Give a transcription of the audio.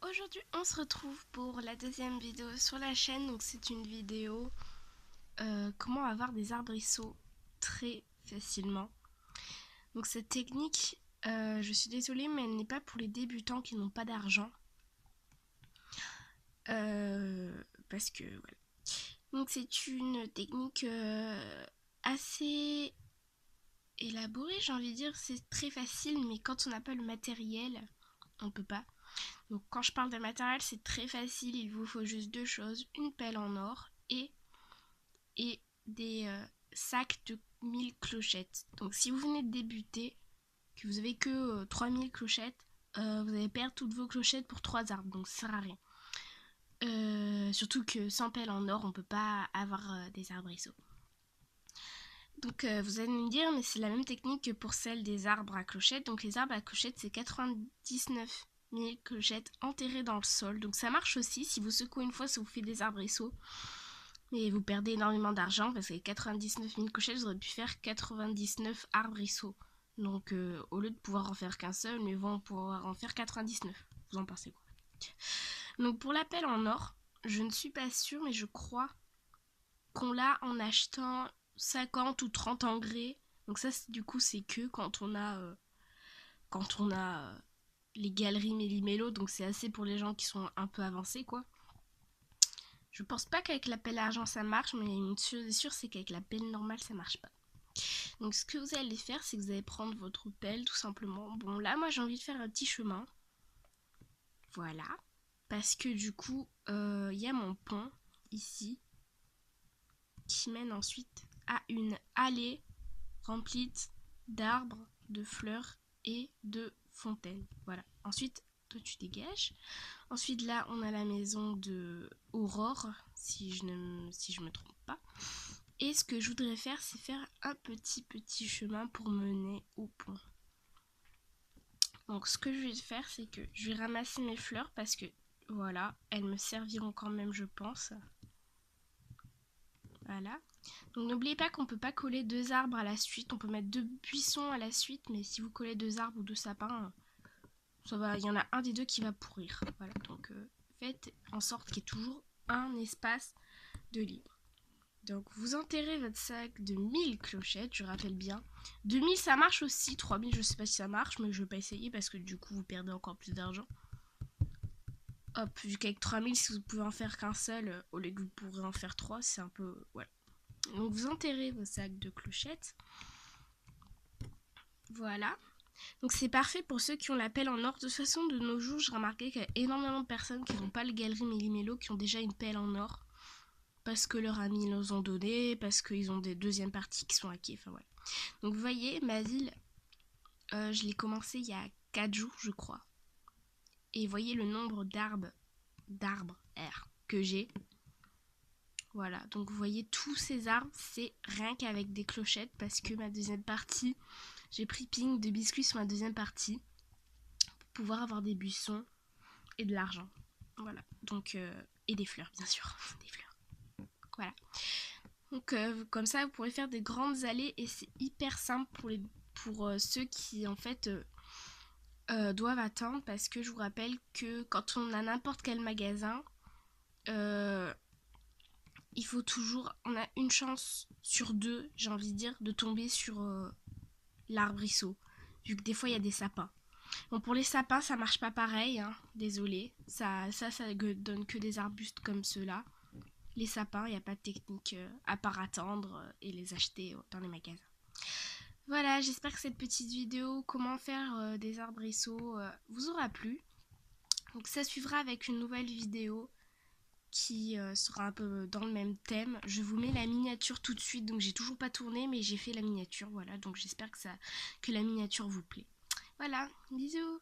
Aujourd'hui on se retrouve pour la deuxième vidéo sur la chaîne. Donc c'est une vidéo comment avoir des arbrisseaux très facilement. Donc cette technique, je suis désolée mais elle n'est pas pour les débutants qui n'ont pas d'argent. Parce que voilà. Donc c'est une technique assez élaborée, j'ai envie de dire. C'est très facile, mais quand on n'a pas le matériel, on peut pas. Donc quand je parle de matériel, c'est très facile. Il vous faut juste deux choses: une pelle en or et des sacs de 1000 clochettes. Donc si vous venez de débuter, que vous avez que 3000 clochettes, vous allez perdre toutes vos clochettes pour 3 arbres, donc ça sert à rien. Surtout que sans pelle en or, on peut pas avoir des arbrisseaux. Donc vous allez me dire, mais c'est la même technique que pour celle des arbres à clochettes. Donc les arbres à clochettes, c'est 99 000 clochettes enterrées dans le sol. Donc ça marche aussi, si vous secouez une fois, ça vous fait des arbrisseaux. Mais vous perdez énormément d'argent parce que 99 000 clochettes, vous aurez pu faire 99 arbrisseaux. Donc au lieu de pouvoir en faire qu'un seul, mais vont pouvoir en faire 99. Vous en pensez quoi? Donc pour la pelle en or, je ne suis pas sûre, mais je crois qu'on l'a en achetant 50 ou 30 engrais. Donc ça, du coup, c'est que quand on a les galeries Méli-Mélo. Donc c'est assez pour les gens qui sont un peu avancés, quoi. Je pense pas qu'avec la pelle à argent ça marche, mais une chose est sûre, c'est qu'avec la pelle normale ça marche pas. Donc ce que vous allez faire, c'est que vous allez prendre votre pelle tout simplement. Bon là, moi j'ai envie de faire un petit chemin. Voilà. Parce que du coup, y a mon pont ici qui mène ensuite à une allée remplie d'arbres, de fleurs et de fontaines. Voilà. Ensuite, toi tu dégages. Ensuite là, on a la maison de Aurore, si je me trompe pas. Et ce que je voudrais faire, c'est faire un petit chemin pour mener au pont. Donc ce que je vais faire, c'est que je vais ramasser mes fleurs parce que voilà, elles me serviront quand même, je pense. Voilà. Donc n'oubliez pas qu'on peut pas coller deux arbres à la suite. On peut mettre deux buissons à la suite, mais si vous collez deux arbres ou deux sapins, ça va, il y en a un des deux qui va pourrir. Voilà. Donc faites en sorte qu'il y ait toujours un espace de libre. Donc vous enterrez votre sac de 1000 clochettes, je rappelle bien. 2000 ça marche aussi, 3000 je sais pas si ça marche, mais je vais pas essayer parce que du coup vous perdez encore plus d'argent. Hop, vu qu'avec 3000 si vous pouvez en faire qu'un seul, au lieu que vous pourrez en faire 3, c'est un peu... Voilà. Donc vous enterrez vos sacs de clochettes. Voilà. Donc c'est parfait pour ceux qui ont la pelle en or. De toute façon, de nos jours, j'ai remarqué qu'il y a énormément de personnes qui n'ont pas le galerie Méli-Mélo, qui ont déjà une pelle en or. Parce que leurs amis les ont donné, parce qu'ils ont des deuxièmes parties qui sont hackées, enfin voilà. Donc vous voyez, ma ville, je l'ai commencé il y a 4 jours, je crois. Et vous voyez le nombre d'arbres que j'ai. Voilà, donc vous voyez tous ces arbres, c'est rien qu'avec des clochettes, parce que ma deuxième partie, j'ai pris ping de biscuits sur ma deuxième partie, pour pouvoir avoir des buissons et de l'argent. Voilà, donc, et des fleurs, bien sûr, des fleurs. Voilà. Donc comme ça vous pourrez faire des grandes allées et c'est hyper simple pour ceux qui en fait doivent attendre, parce que je vous rappelle que quand on a n'importe quel magasin, il faut toujours, on a une chance sur deux, j'ai envie de dire, de tomber sur l'arbrisseau, vu que des fois il y a des sapins. Bon, pour les sapins ça marche pas pareil, hein, désolé, ça donne que des arbustes comme ceux-là. Les sapins, il n'y a pas de technique à part attendre et les acheter dans les magasins. Voilà, j'espère que cette petite vidéo, comment faire des arbrisseaux, vous aura plu. Donc ça suivra avec une nouvelle vidéo qui sera un peu dans le même thème. Je vous mets la miniature tout de suite, donc j'ai toujours pas tourné, mais j'ai fait la miniature, voilà. Donc j'espère que la miniature vous plaît. Voilà, bisous.